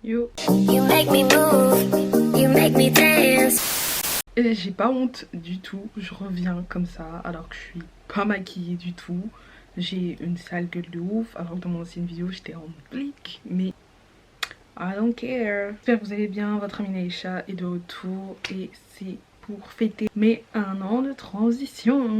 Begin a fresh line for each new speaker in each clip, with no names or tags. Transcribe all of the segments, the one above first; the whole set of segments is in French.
You.
You make me move, you make me dance.
Et j'ai pas honte du tout, je reviens comme ça alors que je suis pas maquillée du tout. J'ai une sale gueule de ouf alors que dans mon ancienne vidéo j'étais en blick, mais I don't care. J'espère que vous allez bien, votre amie Naïcha est de retour et c'est pour fêter mes 1 an de transition.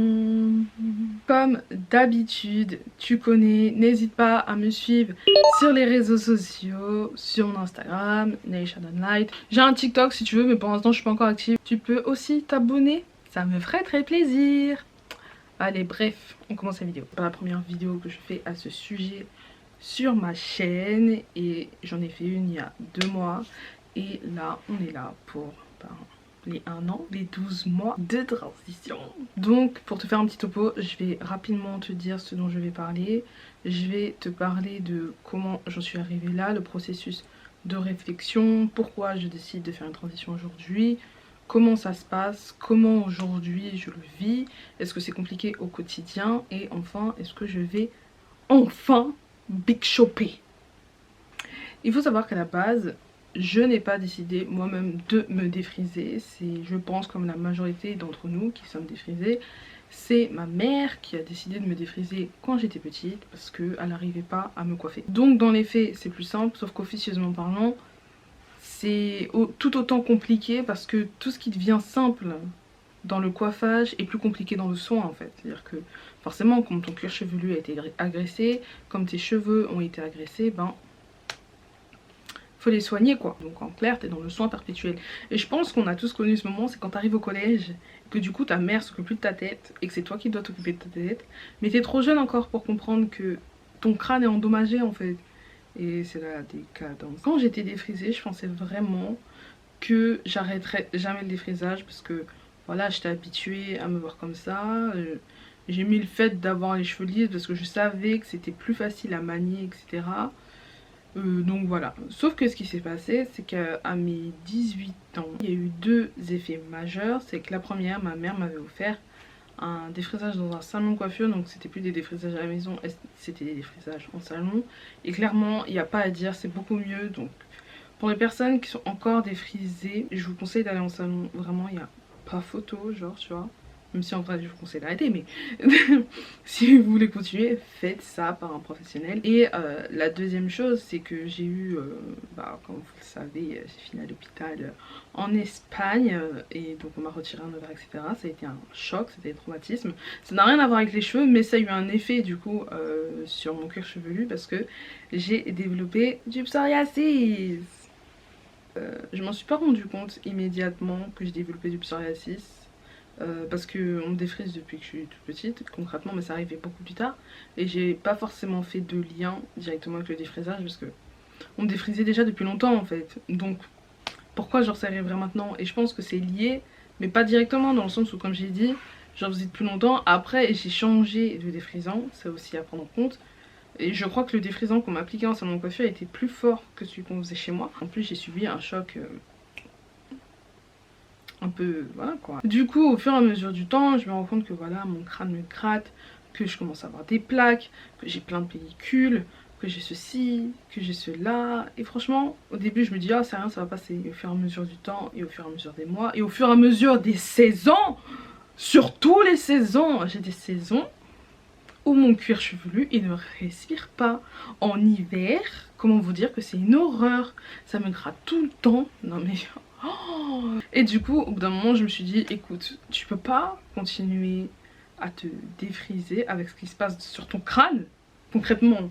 Comme d'habitude, tu connais, n'hésite pas à me suivre sur les réseaux sociaux, sur mon Instagram, Naïcha Dunlight. J'ai un TikTok si tu veux, mais pour l'instant je suis pas encore active. Tu peux aussi t'abonner, ça me ferait très plaisir. Allez, bref, on commence la vidéo. C'est pas la première vidéo que je fais à ce sujet sur ma chaîne et j'en ai fait une il y a 2 mois. Et là, on est là pour les 1 an, les 12 mois de transition. Donc, pour te faire un petit topo, je vais rapidement te dire ce dont je vais parler. Je vais te parler de comment j'en suis arrivée là, le processus de réflexion, pourquoi je décide de faire une transition aujourd'hui, comment ça se passe, comment aujourd'hui je le vis, est-ce que c'est compliqué au quotidien et enfin, est-ce que je vais enfin big shopper. Il faut savoir qu'à la base, je n'ai pas décidé moi-même de me défriser. C'est, je pense, comme la majorité d'entre nous qui sommes défrisés, c'est ma mère qui a décidé de me défriser quand j'étais petite parce qu'elle n'arrivait pas à me coiffer. Donc dans les faits, c'est plus simple, sauf qu'officieusement parlant, c'est tout autant compliqué parce que tout ce qui devient simple dans le coiffage est plus compliqué dans le soin en fait. C'est-à-dire que forcément, comme ton cuir chevelu a été agressé, comme tes cheveux ont été agressés, ben faut les soigner quoi. Donc en clair, t'es dans le soin perpétuel. Et je pense qu'on a tous connu ce moment, c'est quand t'arrives au collège, que du coup ta mère s'occupe plus de ta tête et que c'est toi qui dois t'occuper de ta tête. Mais t'es trop jeune encore pour comprendre que ton crâne est endommagé en fait. Et c'est la décadence. Quand j'étais défrisée, je pensais vraiment que j'arrêterais jamais le défrisage parce que voilà, j'étais habituée à me voir comme ça. J'ai mis le fait d'avoir les cheveux lisses parce que je savais que c'était plus facile à manier, etc. Donc voilà. Sauf que ce qui s'est passé, c'est qu'à mes 18 ans, il y a eu 2 effets majeurs. C'est que la première, ma mère m'avait offert un défrisage dans un salon de coiffure, donc c'était plus des défrisages à la maison, c'était des défrisages en salon. Et clairement, il n'y a pas à dire, c'est beaucoup mieux. Donc pour les personnes qui sont encore défrisées, je vous conseille d'aller en salon. Vraiment, il n'y a pas photo, genre, tu vois. Même si en vrai, je vous conseille d'arrêter, mais si vous voulez continuer, faites ça par un professionnel. Et la deuxième chose, c'est que j'ai eu, comme vous le savez, j'ai fini à l'hôpital en Espagne. Et donc on m'a retiré un ovaire, etc. Ça a été un choc, c'était un traumatisme. Ça n'a rien à voir avec les cheveux, mais ça a eu un effet du coup sur mon cuir chevelu parce que j'ai développé du psoriasis. Je m'en suis pas rendu compte immédiatement que j'ai développé du psoriasis. Parce qu'on me défrise depuis que je suis toute petite concrètement, mais ça arrivait beaucoup plus tard et j'ai pas forcément fait de lien directement avec le défrisage parce que on me défrisait déjà depuis longtemps en fait, donc pourquoi j'en serrais maintenant? Et je pense que c'est lié, mais pas directement, dans le sens où comme j'ai dit, j'en faisais depuis longtemps. Après j'ai changé de défrisant, c'est aussi à prendre en compte, et je crois que le défrisant qu'on m'appliquait en salon de coiffure était plus fort que celui qu'on faisait chez moi. En plus j'ai subi un choc un peu, voilà quoi. Du coup, au fur et à mesure du temps, je me rends compte que voilà, mon crâne me gratte, que je commence à avoir des plaques, que j'ai plein de pellicules, que j'ai ceci, que j'ai cela. Et franchement, au début, je me dis, ah, c'est rien, ça va passer. Et au fur et à mesure du temps, et au fur et à mesure des mois, et au fur et à mesure des saisons, surtout les saisons, j'ai des saisons où mon cuir chevelu, il ne respire pas. En hiver, comment vous dire que c'est une horreur. Ça me gratte tout le temps. Non mais... Oh. Et du coup, au bout d'un moment, je me suis dit, écoute, tu peux pas continuer à te défriser avec ce qui se passe sur ton crâne. Concrètement,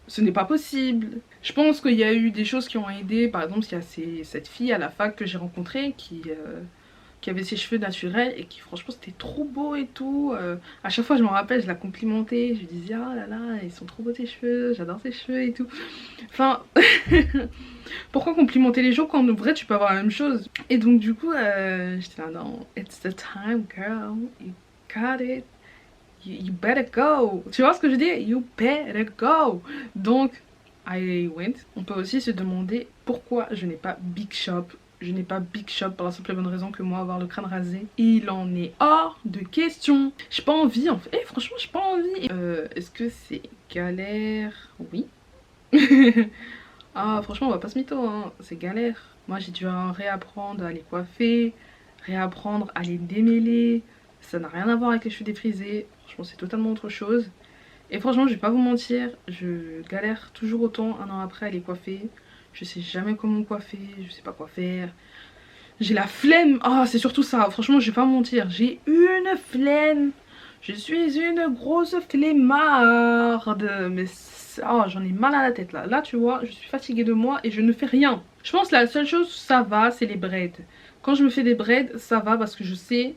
ce n'est pas possible. Je pense qu'il y a eu des choses qui ont aidé. Par exemple, il y a cette fille à la fac que j'ai rencontrée qui avait ses cheveux naturels et qui franchement c'était trop beau et tout. À chaque fois je me rappelle, je la complimentais, je lui disais oh là là ils sont trop beaux tes cheveux, j'adore tes cheveux et tout. Enfin pourquoi complimenter les gens quand en vrai tu peux avoir la même chose. Et donc du coup j'étais là non, it's the time girl, you got it, you better go. Tu vois ce que je dis? You better go. Donc I went. On peut aussi se demander pourquoi je n'ai pas big shop. Je n'ai pas big shop pour la simple et bonne raison que moi avoir le crâne rasé, il en est hors de question. J'ai pas envie en fait. Eh, franchement j'ai pas envie. Est-ce que c'est galère? Oui. Ah franchement on va pas se mytho hein, c'est galère. Moi j'ai dû réapprendre à les coiffer, réapprendre à les démêler. Ça n'a rien à voir avec les cheveux défrisés. Franchement c'est totalement autre chose. Et franchement je vais pas vous mentir, je galère toujours autant un an après à les coiffer. Je sais jamais comment coiffer, je sais pas quoi faire. J'ai la flemme. Ah c'est surtout ça, franchement je vais pas vous mentir, j'ai une flemme. Je suis une grosse flemmarde. Mais oh, j'en ai mal à la tête là. Là tu vois, je suis fatiguée de moi et je ne fais rien. Je pense que la seule chose ça va, c'est les braids. Quand je me fais des braids, ça va parce que je sais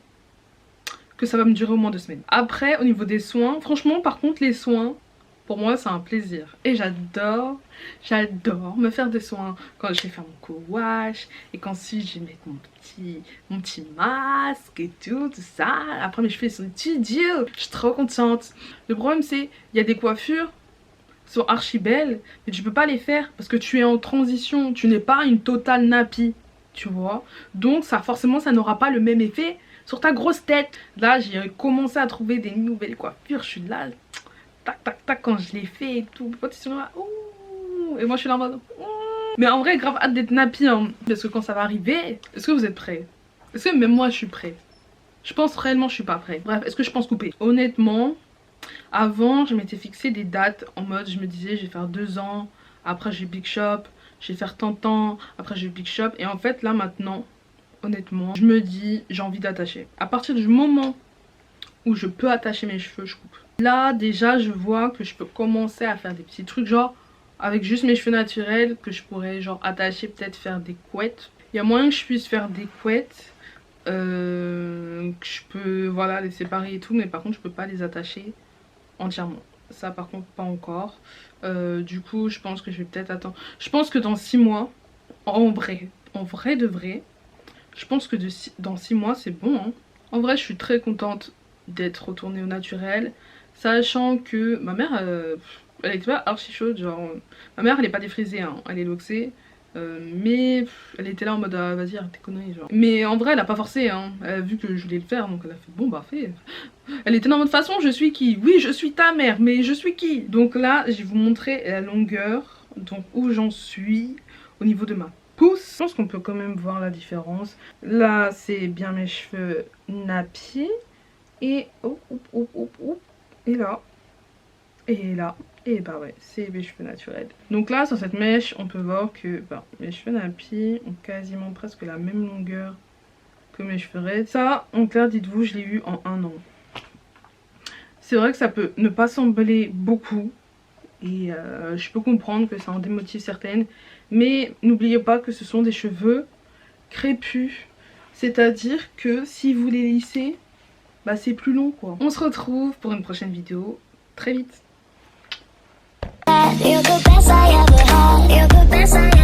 que ça va me durer au moins 2 semaines. Après, au niveau des soins, franchement par contre les soins, pour moi c'est un plaisir. Et j'adore me faire des soins. Quand je vais faire mon co-wash et qu'ensuite je vais mettre mon petit masque et tout ça. Après mes cheveux sont étudiés. Je suis trop contente. Le problème c'est, il y a des coiffures qui sont archi belles, mais tu peux pas les faire parce que tu es en transition. Tu n'es pas une totale nappie, tu vois. Donc ça forcément ça n'aura pas le même effet sur ta grosse tête. Là j'ai commencé à trouver des nouvelles coiffures. Je suis là, tac tac tac quand je les fais et tout. Là, ouh, et moi je suis là en mode ouh. Mais en vrai grave hâte d'être nappie hein, parce que quand ça va arriver, est-ce que vous êtes prêts? Est-ce que même moi je suis prêt? Je pense réellement je suis pas prêt. Bref, est-ce que je pense couper? Honnêtement, avant je m'étais fixé des dates en mode je me disais je vais faire 2 ans, après je vais big shop, je vais faire tant de temps, après je vais big shop. Et en fait là maintenant, honnêtement, je me dis j'ai envie d'attacher. À partir du moment où je peux attacher mes cheveux, je coupe. Là déjà je vois que je peux commencer à faire des petits trucs genre avec juste mes cheveux naturels que je pourrais genre attacher, peut-être faire des couettes. Il y a moyen que je puisse faire des couettes, que je peux voilà les séparer et tout, mais par contre je peux pas les attacher entièrement. Ça par contre pas encore. Du coup je pense que je vais peut-être attendre. Je pense que dans 6 mois, en vrai de vrai, je pense que dans 6 mois c'est bon hein. En vrai je suis très contente d'être retournée au naturel, sachant que ma mère elle était pas archi chaude, genre ma mère elle est pas défrisée hein, elle est loxée, mais elle était là en mode ah, vas-y arrête tes conneries genre. Mais en vrai elle a pas forcé hein, elle a vu que je voulais le faire donc elle a fait bon bah fais. Elle était dans mode façon je suis qui? Oui je suis ta mère mais je suis qui? Donc là je vais vous montrer la longueur, donc où j'en suis au niveau de ma pouce. Je pense qu'on peut quand même voir la différence. Là c'est bien mes cheveux nappies. Et et là, et là, et bah ouais, c'est mes cheveux naturels. Donc là, sur cette mèche, on peut voir que mes cheveux nappies ont quasiment presque la même longueur que mes cheveux raides. Ça, en clair, dites-vous, je l'ai eu en 1 an. C'est vrai que ça peut ne pas sembler beaucoup, et je peux comprendre que ça en démotive certaines, mais n'oubliez pas que ce sont des cheveux crépus. C'est-à-dire que si vous les lissez, bah c'est plus long quoi. On se retrouve pour une prochaine vidéo très vite.
You're the best I ever had. You're the best I